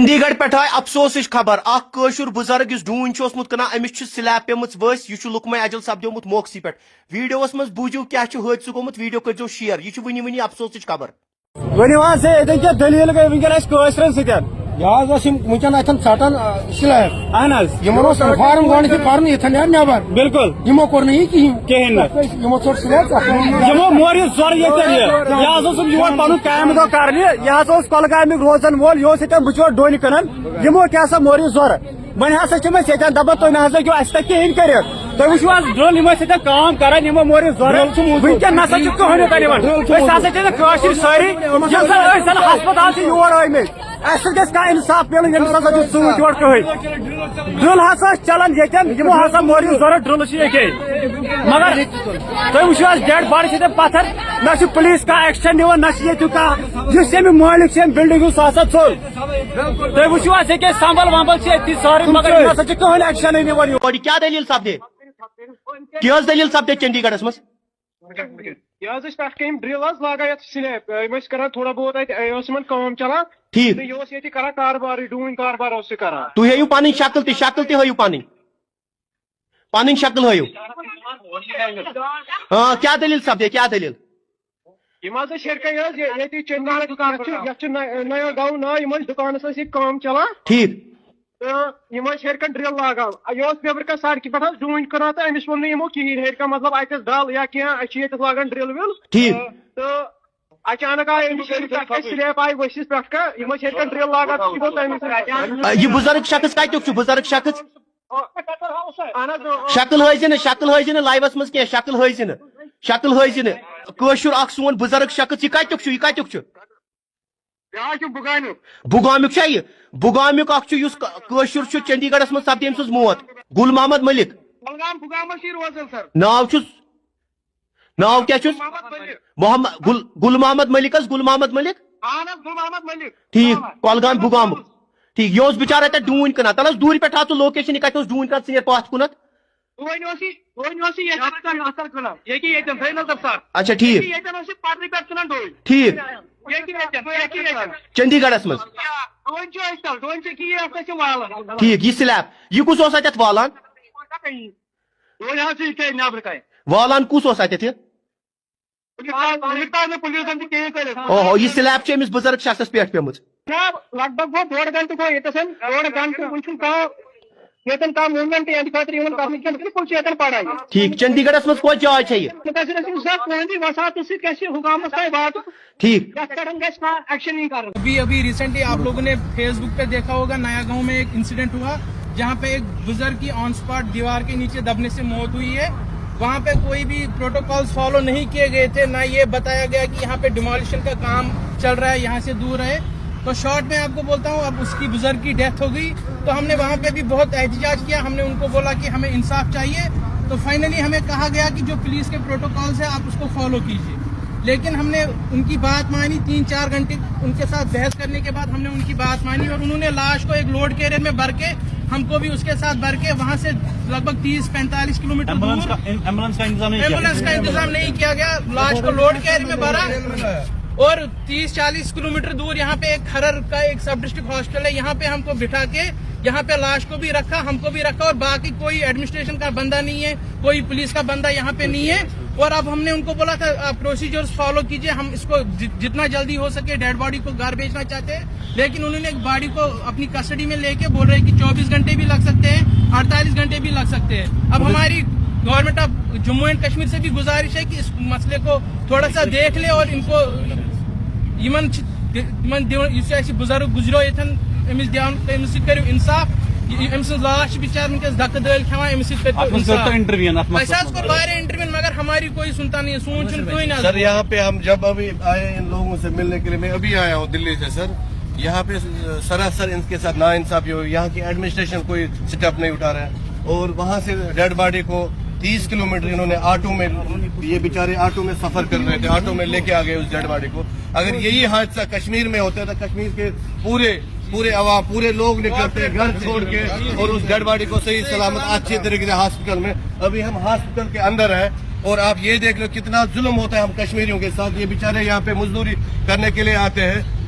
چندی گڑھ پہ آئی افسوس خبر اخر بزرگ اس ڈون کنا امس سلیب پیمت ورس یہ لکمے اجل سپدیومت موقسی پہ ویڈیوس مز بوجو کیا حادثہ گومت ویڈیو کرزو شیئر یہ ونی افسوس خبر ونی وہاں سے کیا دلیل گئی ونکن ستین ونکن اتن ژٹان سلیب اہن فارم گۄڈنیتھٕے پرن یتھن نیرِ نٮ۪بر بالکل یمو کوٚر نہٕ یہِ کِہیٖنۍ یمو ژوٚٹ سلیب یمو مور یہِ زور ییٚتٮ۪ن یہِ حظ اوسُم یور پنُن کامہِ دۄہ کرنہِ یہِ حظ اوس کۄلگامیُک روزن وول یہِ اوس ییٚتٮ۪ن بٕچور ڈوٗنۍ کٕنان یمو کیٛاہ سا مور یہِ زور وۄنۍ ہسا چھِ أسۍ ییٚتٮ۪ن دپان تُہۍ نہ حظ ہیٚکِو اَسہِ تہِ کِہیٖنۍ کٔرِتھ تُہۍ وٕچھِو حظ ڈرٛل یِم ٲسۍ ییٚتٮ۪ن کٲم کران یمو مور یہِ زور ونکٮ۪ن نسا چھُ کٕہٕنۍ تہِ یِوان أسۍ ہسا چھِ کٲشِر سٲری یِم زن أسۍ زن ہسپتال چھِ یور آمٕتۍ اَسہِ گژھِ کانٛہہ اِنصاف میلُن ییٚمِس ہسا چھُ ژوٗنٛٹھۍ یور کٕہٕنۍ ڈرٛل ہسا چھِ چلان ییٚتٮ۪ن یمو ہسا مور یہِ ضروٗرت ڈرٛل چھِ ییٚکے مگر تُہۍ وٕچھِو حظ ڈیڈ باڈی چھِ ییٚتٮ۪ن پتھر نہ چھُ پُلیٖس کانٛہہ ایکشن نِوان نہ چھُ ییٚتیُک کانٛہہ یُس امیُک مٲلِک چھُ امہِ بِلڈِنٛگ ہُنٛد سُہ ہسا ژوٚل تُہۍ وٕچھِو حظ ییٚکے سمبل ومبل چھِ ییٚتھی سورُے مگر یہِ ہسا چھِ کٕہٕنۍ ایکشنٕے نِوان اور کیا دلیل سپدے کیا دلیل سپدے چندی گڑھس مز یہ پہ ڈرل لاگان یت سلیب کران تھوڑا بہت اتم چلان ٹھیک یہ کران کاربار ڈون کاربار کران تھی ہیو پن شکل تہ ہیو پن شکل ہیو ہاں کیا دلیل سپدے کیا دلیل شرکت دکان نیا گاؤں نا دکانس کام چلان ٹھیک ہرکن ڈرل لاگان یہ نیبر کن سڑکہ پہ ڈون کر امس وون نمو کہین ہرکن مطلب اتس ڈل یا کی لاگان ڈرل ول ٹھیک تو اچانک آئی سلیب آئی ورسس پہ ہرکن ڈرل لاگان یہ بزرگ شخص کتک بزرگ شخص شکل ہائے لائیوس مز کی شکل ہائے اخ سون بزرگ شخص یہ کتک بگامیک یہ بگامیک اخر چندی گڑھس مز سپدے ام سز موت گل محمد ملک ناو کیا محمد گل محمد ملک گل محمد ملک ٹھیک کولگام بگام ٹھیک یہ بچار اتنا ڈون کنا تل دور پہ ٹھا لوکیشن یہ کت ڈون کر ثیر پاتھ کُنتھ اچھا ٹھیک ٹھیک چندی گڑھس مز ٹھیک یہ سلیب یہ کس اتھ والان والان کس اتھ اوہ یہ سلیب امس بزرگ شخص پہ پیمت لگ بھگ گو ڈوڑ گنٹہ گو یتن ڈوڑ گنٹہ یتن موومنٹ بالکل پڑھائی ٹھیک چندی گڑھس مز کت جائے وسات حکامت وات ٹھیک ابھی ریسنٹلی آپ لوگوں نے فیس بک پہ دیکھا ہوگا نیا گاؤں میں ایک انسیڈنٹ ہوا جہاں پہ ایک بزرگ کی آن سپاٹ دیوار کے نیچے دبنے سے موت ہوئی ہے. وہاں پہ کوئی بھی پروٹوکالز فالو نہیں کیے گئے تھے, نہ یہ بتایا گیا کہ یہاں پہ ڈیمولیشن کا کام چل رہا ہے, یہاں سے دور رہے. تو شارٹ میں آپ کو بولتا ہوں, اب اس کی بزرگ کی ڈیتھ ہو گئی تو ہم نے وہاں پہ بھی بہت احتجاج کیا. ہم نے ان کو بولا کہ ہمیں انصاف چاہیے, تو فائنلی ہمیں کہا گیا کہ جو پولیس کے پروٹوکالز ہیں آپ اس کو فالو کیجیے. لیکن ہم نے ان کی بات مانی, 3-4 گھنٹے ان کے ساتھ بحث کرنے کے بعد ہم نے ان کی بات مانی, اور انہوں نے لاش کو ایک لوڈ کیریئر میں بھر کے ہم کو بھی اس کے ساتھ بھر کے وہاں سے لگ بھگ 30-45 کلومیٹر ایمبولینس کا انتظام نہیں کیا گیا. لاش کو لوڈ کیریئر میں بھرا اور 30-40 کلومیٹر دور یہاں پہ ایک کھرر کا ایک سب ڈسٹرکٹ ہاسپٹل ہے, یہاں پہ ہم کو بٹھا کے یہاں پہ لاش کو بھی رکھا, ہم کو بھی رکھا, اور باقی کوئی ایڈمنسٹریشن کا بندہ نہیں ہے, کوئی پولیس کا بندہ یہاں پہ نہیں ہے. اور اب ہم نے ان کو بولا تھا آپ پروسیجرز فالو کیجئے, ہم اس کو جتنا جلدی ہو سکے ڈیڈ باڈی کو گھر بھیجنا چاہتے ہیں. لیکن انہوں نے باڈی کو اپنی کسٹڈی میں لے کے بول رہے کہ 24 گھنٹے بھی لگ سکتے ہیں, 48 گھنٹے بھی لگ سکتے ہیں. اب ہماری government of Jammu and Kashmir سے بھی گزارش ہے کہ اس مسئلے کو تھوڑا سا دیکھ لے اور ان کو بزرگ گزرو یتن امس کرو انصاف. امس لاش بچار ونکس دکہ دل کھان امس انٹروین مگر ہماری کوئی سنتا نہیں ہے, سوچ کوئی نہ. سر یہاں پہ ہم جب ابھی آئے ان لوگوں سے ملنے کے لیے, میں ابھی آیا ہوں دلی سے سر, یہاں پہ سراسر ان کے ساتھ نا انصافی ہو, یہاں کی ایڈمنسٹریشن کوئی اسٹیپ نہیں اٹھا رہا ہے. اور وہاں سے ڈیڈ باڈی کو 30 کلومیٹر انہوں نے آٹو میں, یہ بیچارے آٹو میں سفر کر رہے تھے, آٹو میں لے کے آ گئے اس ڈیڈ باڈی کو. اگر یہی حادثہ کشمیر میں ہوتا تھا, کشمیر کے پورے عوام پورے لوگ نکلتے گھر چھوڑ کے اور اس ڈیڈ باڈی کو صحیح سلامت اچھے طریقے سے ہاسپٹل میں. ابھی ہم ہاسپٹل کے اندر ہیں اور آپ یہ دیکھ لو کتنا ظلم ہوتا ہے ہم کشمیریوں کے ساتھ. یہ بیچارے یہاں پہ مزدوری کرنے کے لیے آتے ہیں